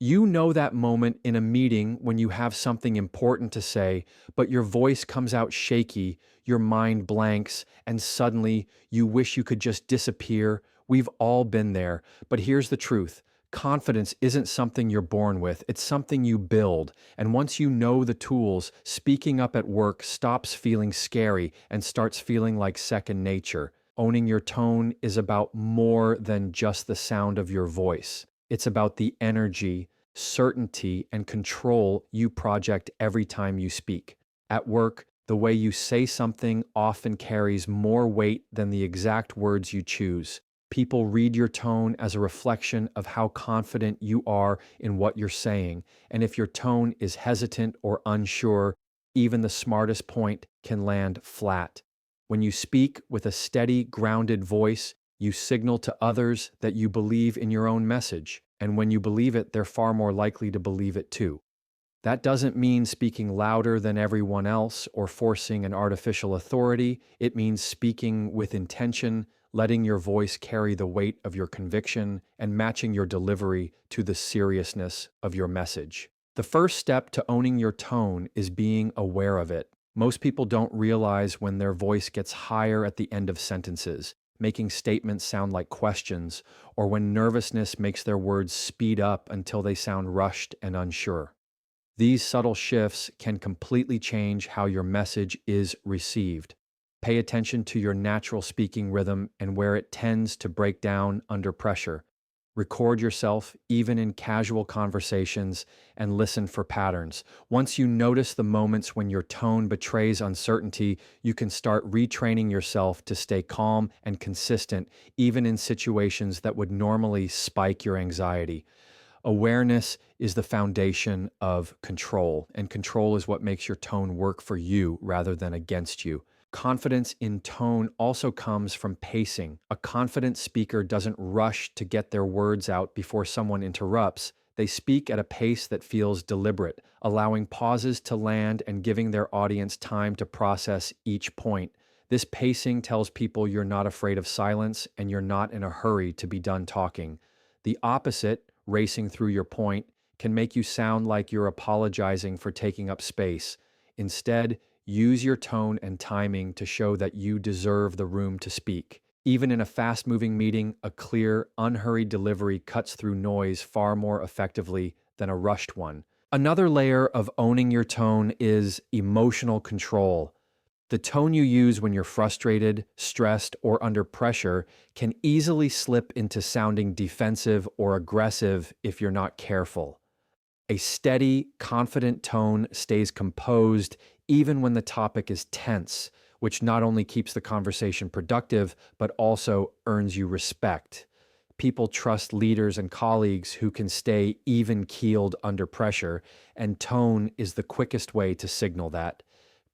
You know that moment in a meeting when you have something important to say, but your voice comes out shaky, your mind blanks, and suddenly you wish you could just disappear. We've all been there. But here's the truth. Confidence isn't something you're born with, it's something you build. And once you know the tools, speaking up at work stops feeling scary and starts feeling like second nature. Owning your tone is about more than just the sound of your voice. It's about the energy, certainty, and control you project every time you speak. At work, the way you say something often carries more weight than the exact words you choose. People read your tone as a reflection of how confident you are in what you're saying, and if your tone is hesitant or unsure, even the smartest point can land flat. When you speak with a steady, grounded voice, you signal to others that you believe in your own message, and when you believe it, they're far more likely to believe it too. That doesn't mean speaking louder than everyone else or forcing an artificial authority. It means speaking with intention, letting your voice carry the weight of your conviction, and matching your delivery to the seriousness of your message. The first step to owning your tone is being aware of it. Most people don't realize when their voice gets higher at the end of sentences, making statements sound like questions, or when nervousness makes their words speed up until they sound rushed and unsure. These subtle shifts can completely change how your message is received. Pay attention to your natural speaking rhythm and where it tends to break down under pressure. Record yourself, even in casual conversations, and listen for patterns. Once you notice the moments when your tone betrays uncertainty, you can start retraining yourself to stay calm and consistent, even in situations that would normally spike your anxiety. Awareness is the foundation of control, and control is what makes your tone work for you rather than against you. Confidence in tone also comes from pacing. A confident speaker doesn't rush to get their words out before someone interrupts. They speak at a pace that feels deliberate, allowing pauses to land and giving their audience time to process each point. This pacing tells people you're not afraid of silence and you're not in a hurry to be done talking. The opposite, racing through your point, can make you sound like you're apologizing for taking up space. Instead, use your tone and timing to show that you deserve the room to speak. Even in a fast-moving meeting, a clear, unhurried delivery cuts through noise far more effectively than a rushed one. Another layer of owning your tone is emotional control. The tone you use when you're frustrated, stressed, or under pressure can easily slip into sounding defensive or aggressive if you're not careful. A steady, confident tone stays composed even when the topic is tense, which not only keeps the conversation productive, but also earns you respect. People trust leaders and colleagues who can stay even-keeled under pressure, and tone is the quickest way to signal that.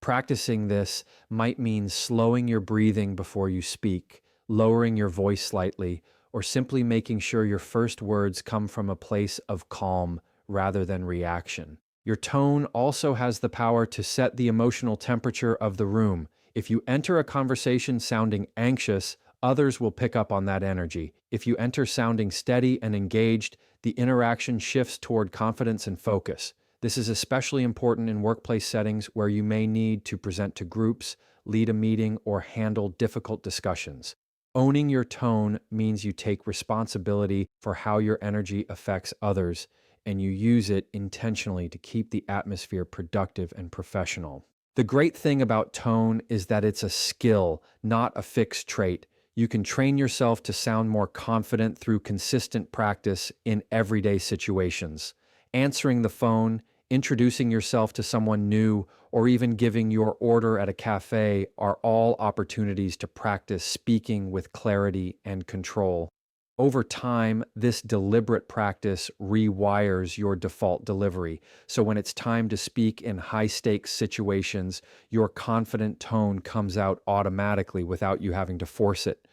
Practicing this might mean slowing your breathing before you speak, lowering your voice slightly, or simply making sure your first words come from a place of calm rather than reaction. Your tone also has the power to set the emotional temperature of the room. If you enter a conversation sounding anxious, others will pick up on that energy. If you enter sounding steady and engaged, the interaction shifts toward confidence and focus. This is especially important in workplace settings where you may need to present to groups, lead a meeting, or handle difficult discussions. Owning your tone means you take responsibility for how your energy affects others, and you use it intentionally to keep the atmosphere productive and professional. The great thing about tone is that it's a skill, not a fixed trait. You can train yourself to sound more confident through consistent practice in everyday situations. Answering the phone, introducing yourself to someone new, or even giving your order at a cafe are all opportunities to practice speaking with clarity and control. Over time, this deliberate practice rewires your default delivery. So when it's time to speak in high-stakes situations, your confident tone comes out automatically without you having to force it.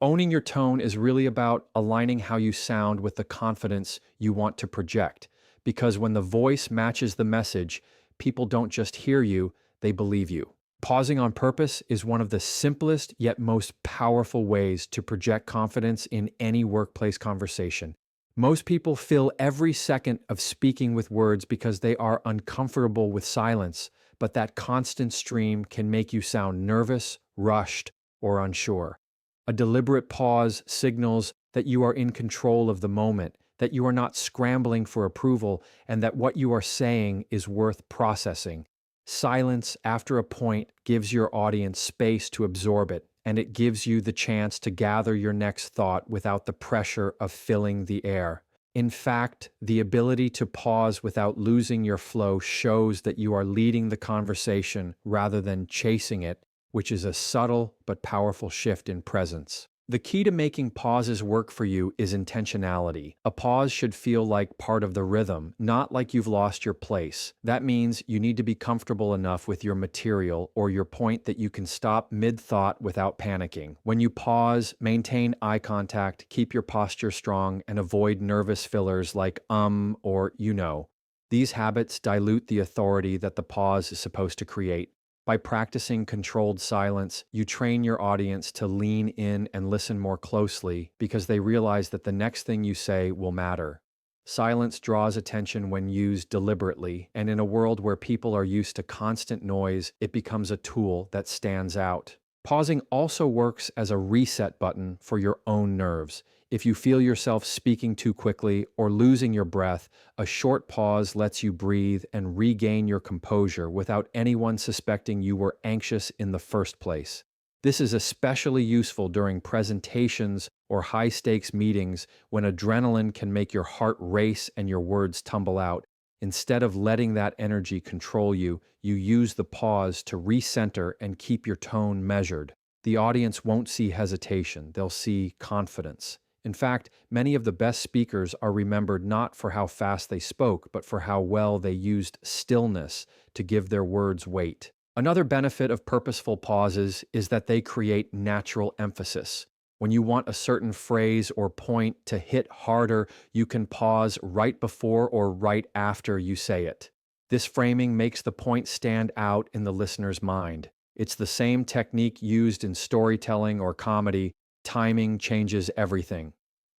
Owning your tone is really about aligning how you sound with the confidence you want to project. Because when the voice matches the message, people don't just hear you, they believe you. Pausing on purpose is one of the simplest yet most powerful ways to project confidence in any workplace conversation. Most people fill every second of speaking with words because they are uncomfortable with silence, but that constant stream can make you sound nervous, rushed, or unsure. A deliberate pause signals that you are in control of the moment, that you are not scrambling for approval, and that what you are saying is worth processing. Silence, after a point, gives your audience space to absorb it, and it gives you the chance to gather your next thought without the pressure of filling the air. In fact, the ability to pause without losing your flow shows that you are leading the conversation rather than chasing it, which is a subtle but powerful shift in presence. The key to making pauses work for you is intentionality. A pause should feel like part of the rhythm, not like you've lost your place. That means you need to be comfortable enough with your material or your point that you can stop mid-thought without panicking. When you pause, maintain eye contact, keep your posture strong, and avoid nervous fillers like or you know. These habits dilute the authority that the pause is supposed to create. By practicing controlled silence, you train your audience to lean in and listen more closely because they realize that the next thing you say will matter. Silence draws attention when used deliberately, and in a world where people are used to constant noise, it becomes a tool that stands out. Pausing also works as a reset button for your own nerves. If you feel yourself speaking too quickly or losing your breath, a short pause lets you breathe and regain your composure without anyone suspecting you were anxious in the first place. This is especially useful during presentations or high-stakes meetings when adrenaline can make your heart race and your words tumble out. Instead of letting that energy control you, you use the pause to recenter and keep your tone measured. The audience won't see hesitation, they'll see confidence. In fact, many of the best speakers are remembered not for how fast they spoke, but for how well they used stillness to give their words weight. Another benefit of purposeful pauses is that they create natural emphasis. When you want a certain phrase or point to hit harder, you can pause right before or right after you say it. This framing makes the point stand out in the listener's mind. It's the same technique used in storytelling or comedy. Timing changes everything.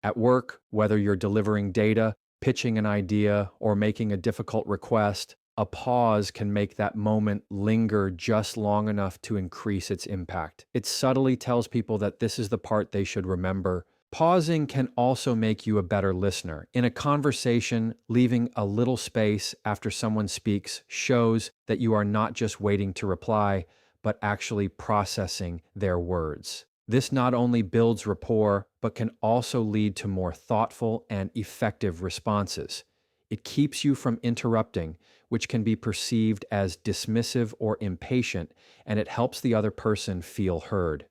At work, whether you're delivering data, pitching an idea, or making a difficult request, a pause can make that moment linger just long enough to increase its impact. It subtly tells people that this is the part they should remember. Pausing can also make you a better listener. In a conversation, leaving a little space after someone speaks shows that you are not just waiting to reply, but actually processing their words. This not only builds rapport, but can also lead to more thoughtful and effective responses. It keeps you from interrupting, which can be perceived as dismissive or impatient, and it helps the other person feel heard.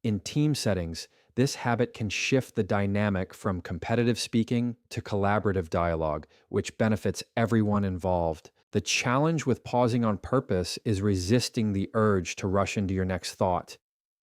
In team settings, this habit can shift the dynamic from competitive speaking to collaborative dialogue, which benefits everyone involved. The challenge with pausing on purpose is resisting the urge to rush into your next thought.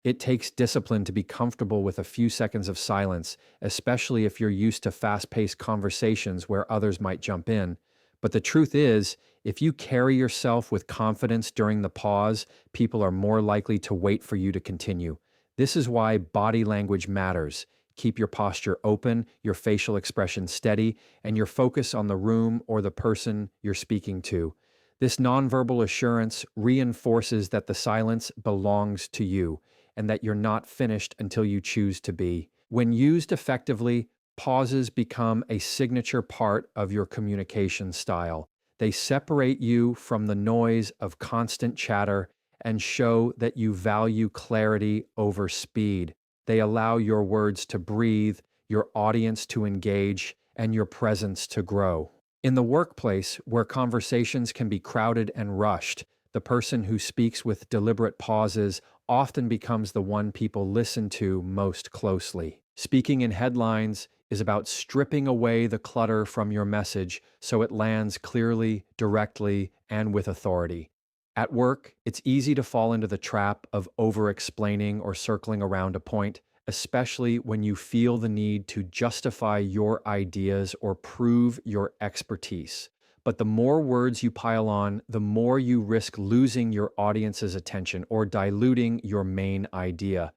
It takes discipline to be comfortable with a few seconds of silence, especially if you're used to fast-paced conversations where others might jump in. But the truth is, if you carry yourself with confidence during the pause, people are more likely to wait for you to continue. This is why body language matters. Keep your posture open, your facial expression steady, and your focus on the room or the person you're speaking to. This nonverbal assurance reinforces that the silence belongs to you and that you're not finished until you choose to be. When used effectively, pauses become a signature part of your communication style. They separate you from the noise of constant chatter and show that you value clarity over speed. They allow your words to breathe, your audience to engage, and your presence to grow. In the workplace, where conversations can be crowded and rushed, the person who speaks with deliberate pauses often becomes the one people listen to most closely. Speaking in headlines is about stripping away the clutter from your message so it lands clearly, directly, and with authority. At work, it's easy to fall into the trap of over-explaining or circling around a point, especially when you feel the need to justify your ideas or prove your expertise. But the more words you pile on, the more you risk losing your audience's attention or diluting your main idea.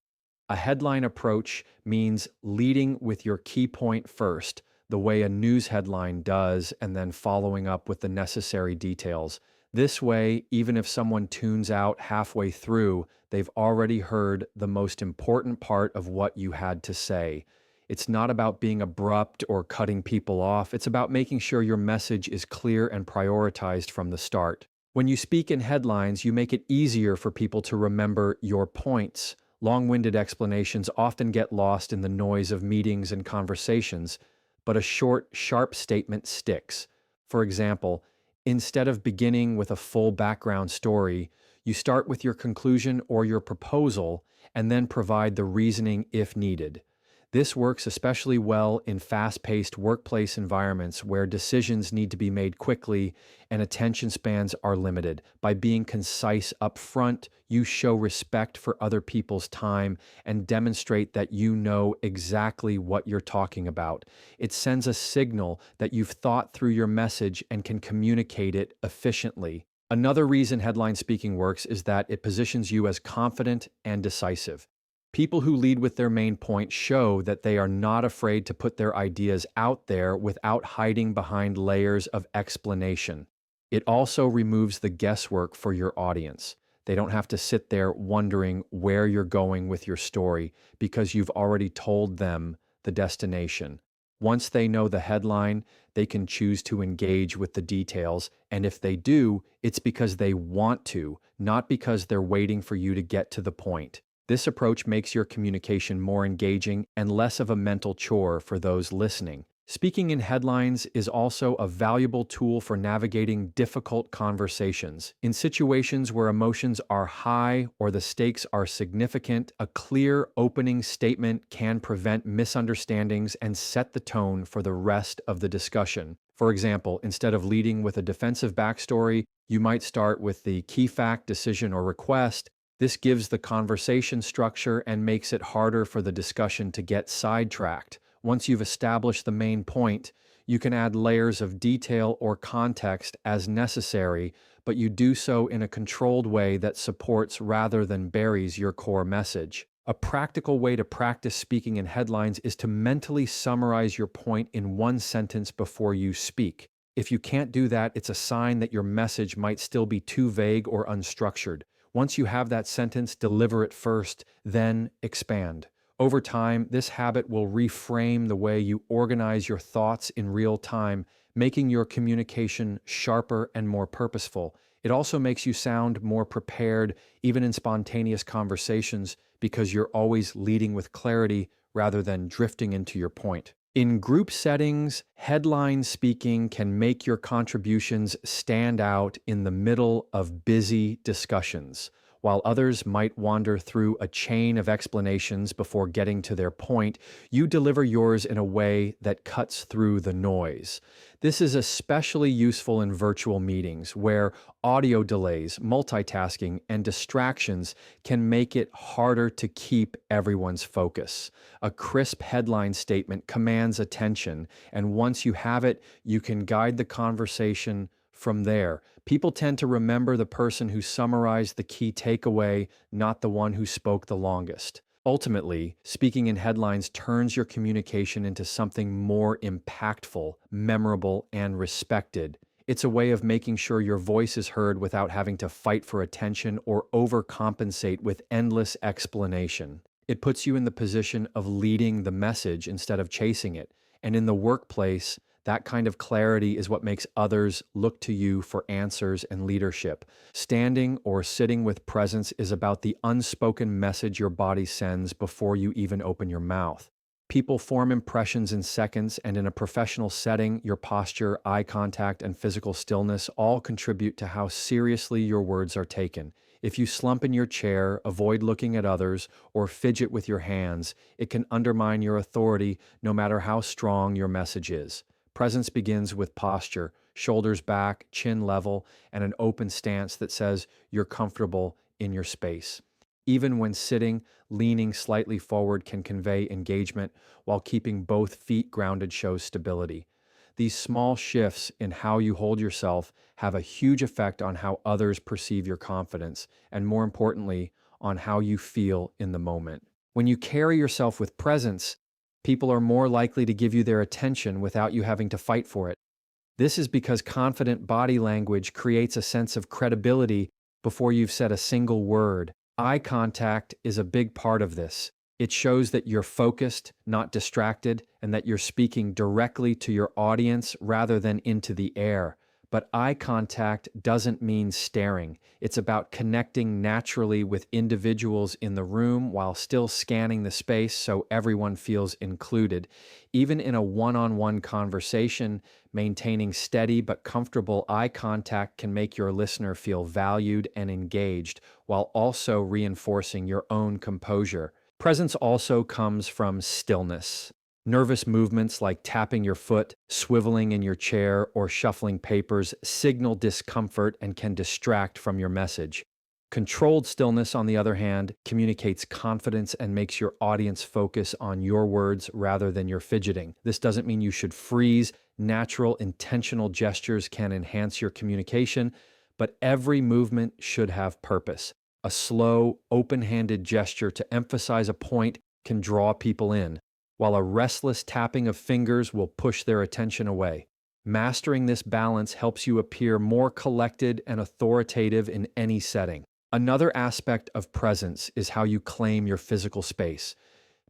A headline approach means leading with your key point first, the way a news headline does, and then following up with the necessary details. This way, even if someone tunes out halfway through, they've already heard the most important part of what you had to say. It's not about being abrupt or cutting people off. It's about making sure your message is clear and prioritized from the start. When you speak in headlines, you make it easier for people to remember your points. Long-winded explanations often get lost in the noise of meetings and conversations, but a short, sharp statement sticks. For example, instead of beginning with a full background story, you start with your conclusion or your proposal and then provide the reasoning if needed. This works especially well in fast-paced workplace environments where decisions need to be made quickly and attention spans are limited. By being concise up front, you show respect for other people's time and demonstrate that you know exactly what you're talking about. It sends a signal that you've thought through your message and can communicate it efficiently. Another reason headline speaking works is that it positions you as confident and decisive. People who lead with their main point show that they are not afraid to put their ideas out there without hiding behind layers of explanation. It also removes the guesswork for your audience. They don't have to sit there wondering where you're going with your story because you've already told them the destination. Once they know the headline, they can choose to engage with the details, and if they do, it's because they want to, not because they're waiting for you to get to the point. This approach makes your communication more engaging and less of a mental chore for those listening. Speaking in headlines is also a valuable tool for navigating difficult conversations. In situations where emotions are high or the stakes are significant, a clear opening statement can prevent misunderstandings and set the tone for the rest of the discussion. For example, instead of leading with a defensive backstory, you might start with the key fact, decision, or request. This gives the conversation structure and makes it harder for the discussion to get sidetracked. Once you've established the main point, you can add layers of detail or context as necessary, but you do so in a controlled way that supports rather than buries your core message. A practical way to practice speaking in headlines is to mentally summarize your point in one sentence before you speak. If you can't do that, it's a sign that your message might still be too vague or unstructured. Once you have that sentence, deliver it first, then expand. Over time, this habit will reframe the way you organize your thoughts in real time, making your communication sharper and more purposeful. It also makes you sound more prepared, even in spontaneous conversations, because you're always leading with clarity rather than drifting into your point. In group settings, headline speaking can make your contributions stand out in the middle of busy discussions. While others might wander through a chain of explanations before getting to their point, you deliver yours in a way that cuts through the noise. This is especially useful in virtual meetings where audio delays, multitasking, and distractions can make it harder to keep everyone's focus. A crisp headline statement commands attention, and once you have it, you can guide the conversation from there. People tend to remember the person who summarized the key takeaway, not the one who spoke the longest. Ultimately, speaking in headlines turns your communication into something more impactful, memorable, and respected. It's a way of making sure your voice is heard without having to fight for attention or overcompensate with endless explanation. It puts you in the position of leading the message instead of chasing it. And in the workplace, that kind of clarity is what makes others look to you for answers and leadership. Standing or sitting with presence is about the unspoken message your body sends before you even open your mouth. People form impressions in seconds, and in a professional setting, your posture, eye contact, and physical stillness all contribute to how seriously your words are taken. If you slump in your chair, avoid looking at others, or fidget with your hands, it can undermine your authority no matter how strong your message is. Presence begins with posture, shoulders back, chin level, and an open stance that says you're comfortable in your space. Even when sitting, leaning slightly forward can convey engagement, while keeping both feet grounded shows stability. These small shifts in how you hold yourself have a huge effect on how others perceive your confidence, and more importantly, on how you feel in the moment. When you carry yourself with presence, People are more likely to give you their attention without you having to fight for it. This is because confident body language creates a sense of credibility before you've said a single word. Eye contact is a big part of this. It shows that you're focused, not distracted, and that you're speaking directly to your audience rather than into the air. But eye contact doesn't mean staring. It's about connecting naturally with individuals in the room while still scanning the space so everyone feels included. Even in a one-on-one conversation, maintaining steady but comfortable eye contact can make your listener feel valued and engaged while also reinforcing your own composure. Presence also comes from stillness. Nervous movements like tapping your foot, swiveling in your chair, or shuffling papers signal discomfort and can distract from your message. Controlled stillness, on the other hand, communicates confidence and makes your audience focus on your words rather than your fidgeting. This doesn't mean you should freeze. Natural, intentional gestures can enhance your communication, but every movement should have purpose. A slow, open-handed gesture to emphasize a point can draw people in, while a restless tapping of fingers will push their attention away. Mastering this balance helps you appear more collected and authoritative in any setting. Another aspect of presence is how you claim your physical space.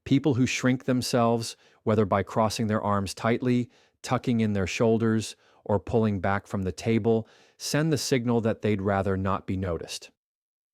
People who shrink themselves, whether by crossing their arms tightly, tucking in their shoulders, or pulling back from the table, send the signal that they'd rather not be noticed.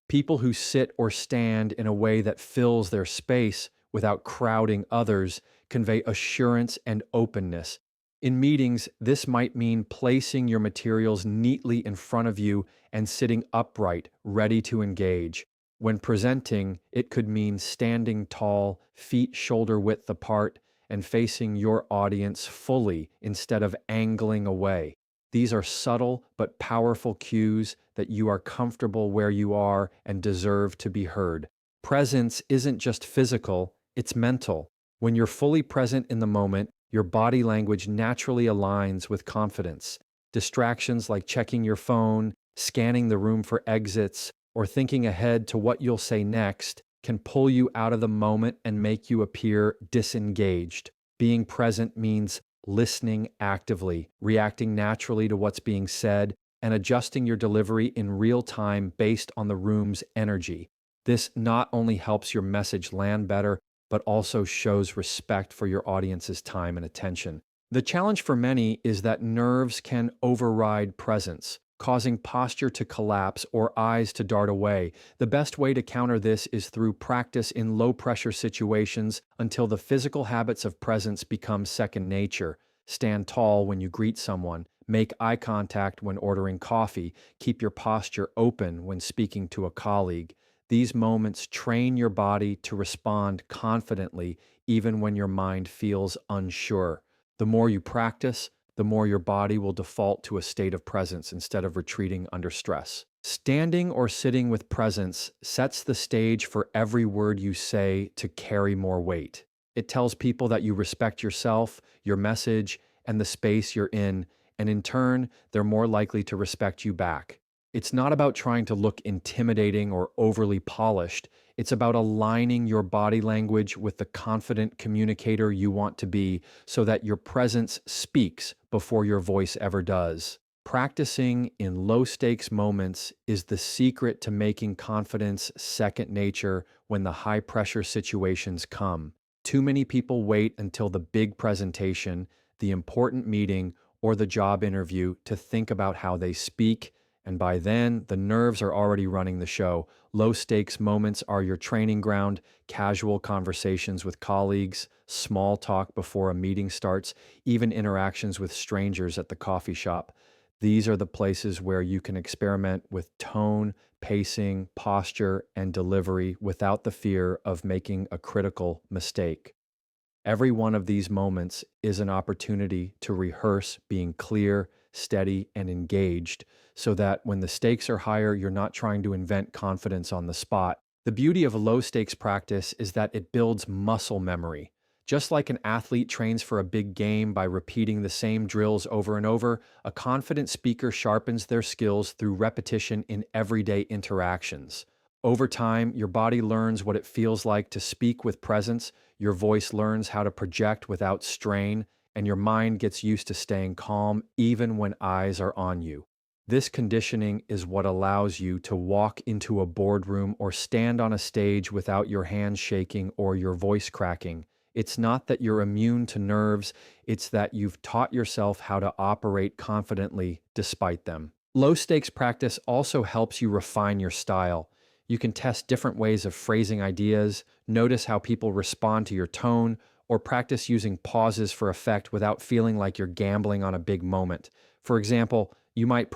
People who sit or stand in a way that fills their space without crowding others convey assurance and openness. In meetings, this might mean placing your materials neatly in front of you and sitting upright, ready to engage. When presenting, it could mean standing tall, feet shoulder width apart, and facing your audience fully instead of angling away. These are subtle but powerful cues that you are comfortable where you are and deserve to be heard. Presence isn't just physical, it's mental. When you're fully present in the moment, your body language naturally aligns with confidence. Distractions like checking your phone, scanning the room for exits, or thinking ahead to what you'll say next can pull you out of the moment and make you appear disengaged. Being present means listening actively, reacting naturally to what's being said, and adjusting your delivery in real time based on the room's energy. This not only helps your message land better, but also shows respect for your audience's time and attention. The challenge for many is that nerves can override presence, causing posture to collapse or eyes to dart away. The best way to counter this is through practice in low-pressure situations until the physical habits of presence become second nature. Stand tall when you greet someone, make eye contact when ordering coffee, keep your posture open when speaking to a colleague. These moments train your body to respond confidently even when your mind feels unsure. The more you practice, the more your body will default to a state of presence instead of retreating under stress. Standing or sitting with presence sets the stage for every word you say to carry more weight. It tells people that you respect yourself, your message, and the space you're in turn, they're more likely to respect you back. It's not about trying to look intimidating or overly polished. It's about aligning your body language with the confident communicator you want to be so that your presence speaks before your voice ever does. Practicing in low-stakes moments is the secret to making confidence second nature when the high-pressure situations come. Too many people wait until the big presentation, the important meeting, or the job interview to think about how they speak, and by then, the nerves are already running the show. Low-stakes moments are your training ground, casual conversations with colleagues, small talk before a meeting starts, even interactions with strangers at the coffee shop. These are the places where you can experiment with tone, pacing, posture, and delivery without the fear of making a critical mistake. Every one of these moments is an opportunity to rehearse being clear, steady, and engaged so that when the stakes are higher, you're not trying to invent confidence on the spot. The beauty of a low-stakes practice is that it builds muscle memory. Just like an athlete trains for a big game by repeating the same drills over and over, a confident speaker sharpens their skills through repetition in everyday interactions. Over time, your body learns what it feels like to speak with presence, your voice learns how to project without strain, and your mind gets used to staying calm even when eyes are on you. This conditioning is what allows you to walk into a boardroom or stand on a stage without your hands shaking or your voice cracking. It's not that you're immune to nerves, it's that you've taught yourself how to operate confidently despite them. Low stakes practice also helps you refine your style. You can test different ways of phrasing ideas, notice how people respond to your tone, or practice using pauses for effect without feeling like you're gambling on a big moment. For example, you might